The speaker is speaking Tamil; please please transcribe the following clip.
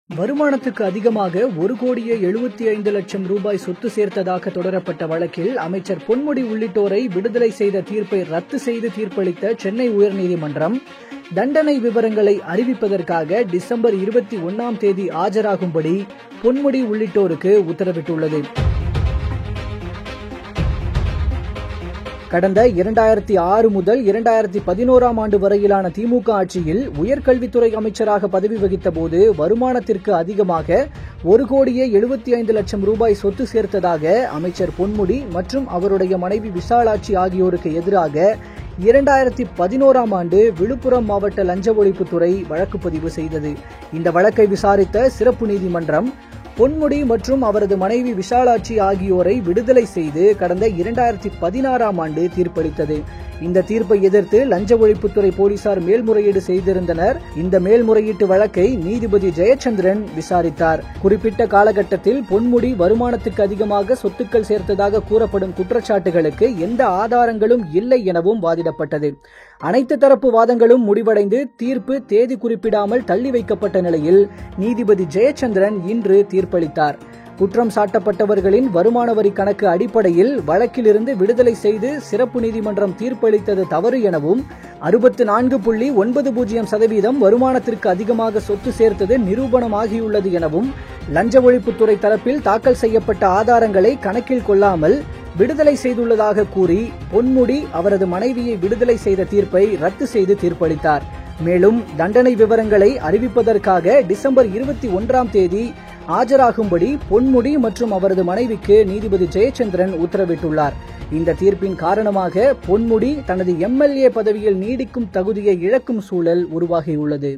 வருமானத்துக்கு அதிகமாக 1,75,00,000 ரூபாய் சொத்து சேர்த்ததாக தொடரப்பட்ட வழக்கில் அமைச்சர் பொன்முடி உள்ளிட்டோரை விடுதலை செய்த தீர்ப்பை ரத்து செய்து தீர்ப்பளித்த சென்னை உயர்நீதிமன்றம் தண்டனை விவரங்களை அறிவிப்பதற்காக டிசம்பர் 21ஆம் தேதி ஆஜராகும்படி பொன்முடி உள்ளிட்டோருக்கு உத்தரவிட்டுள்ளது. கடந்த 2006 முதல் 2011ஆம் ஆண்டு வரையிலான திமுக ஆட்சியில் உயர்கல்வித்துறை அமைச்சராக பதவி வகித்த போது வருமானத்திற்கு அதிகமாக 1,75,00,000 ரூபாய் சொத்து சேர்த்ததாக அமைச்சர் பொன்முடி மற்றும் அவருடைய மனைவி விசாலாட்சி ஆகியோருக்கு எதிராக 2011ஆம் ஆண்டு விழுப்புரம் மாவட்ட லஞ்ச ஒழிப்புத்துறை வழக்கு பதிவு செய்தது. இந்த வழக்கை விசாரித்த சிறப்பு நீதிமன்றம் பொன்முடி மற்றும் அவரது மனைவி விசாலாட்சி ஆகியோரை விடுதலை செய்து கடந்த 2016ஆம் ஆண்டு தீர்ப்பளித்தது. இந்த தீர்ப்பை எதிர்த்து லஞ்ச ஒழிப்புத்துறை போலீசார் மேல்முறையீடு செய்திருந்தனர். இந்த மேல்முறையீட்டு வழக்கை நீதிபதி ஜெயச்சந்திரன் விசாரித்தார். குறிப்பிட்ட காலகட்டத்தில் பொன்முடி வருமானத்துக்கு அதிகமாக சொத்துக்கள் சேர்த்ததாக கூறப்படும் குற்றச்சாட்டுகளுக்கு எந்த ஆதாரங்களும் இல்லை எனவும் வாதிடப்பட்டது. அனைத்து தரப்பு வாதங்களும் முடிவடைந்து தீர்ப்பு தேதி குறிப்பிடாமல் தள்ளி வைக்கப்பட்ட நிலையில் நீதிபதி ஜெயச்சந்திரன் இன்று தீர்ப்பளித்தார். குற்றம் சாட்டப்பட்டவர்களின் வருமான வரி கணக்கு அடிப்படையில் வழக்கிலிருந்து விடுதலை செய்து சிறப்பு நீதிமன்றம் தீர்ப்பளித்தது தவறு எனவும் 64.90% வருமானத்திற்கு அதிகமாக சொத்து சேர்த்தது நிரூபணமாகியுள்ளது எனவும் லஞ்ச ஒழிப்புத்துறை தரப்பில் தாக்கல் செய்யப்பட்ட ஆதாரங்களை கணக்கில் கொள்ளாமல் விடுதலை செய்துள்ளதாக கூறி பொன்முடி அவரது மனைவியை விடுதலை செய்த தீர்ப்பை ரத்து செய்து தீர்ப்பளித்தார். மேலும் தண்டனை விவரங்களை அறிவிப்பதற்காக டிசம்பர் 21ஆம் தேதி ஆஜராகும்படி பொன்முடி மற்றும் அவரது மனைவிக்கு நீதிபதி ஜெயச்சந்திரன் உத்தரவிட்டுள்ளார். இந்த தீர்ப்பின் காரணமாக பொன்முடி தனது MLA பதவியில் நீடிக்கும் தகுதியை இழக்கும் சூழல் உருவாகியுள்ளது.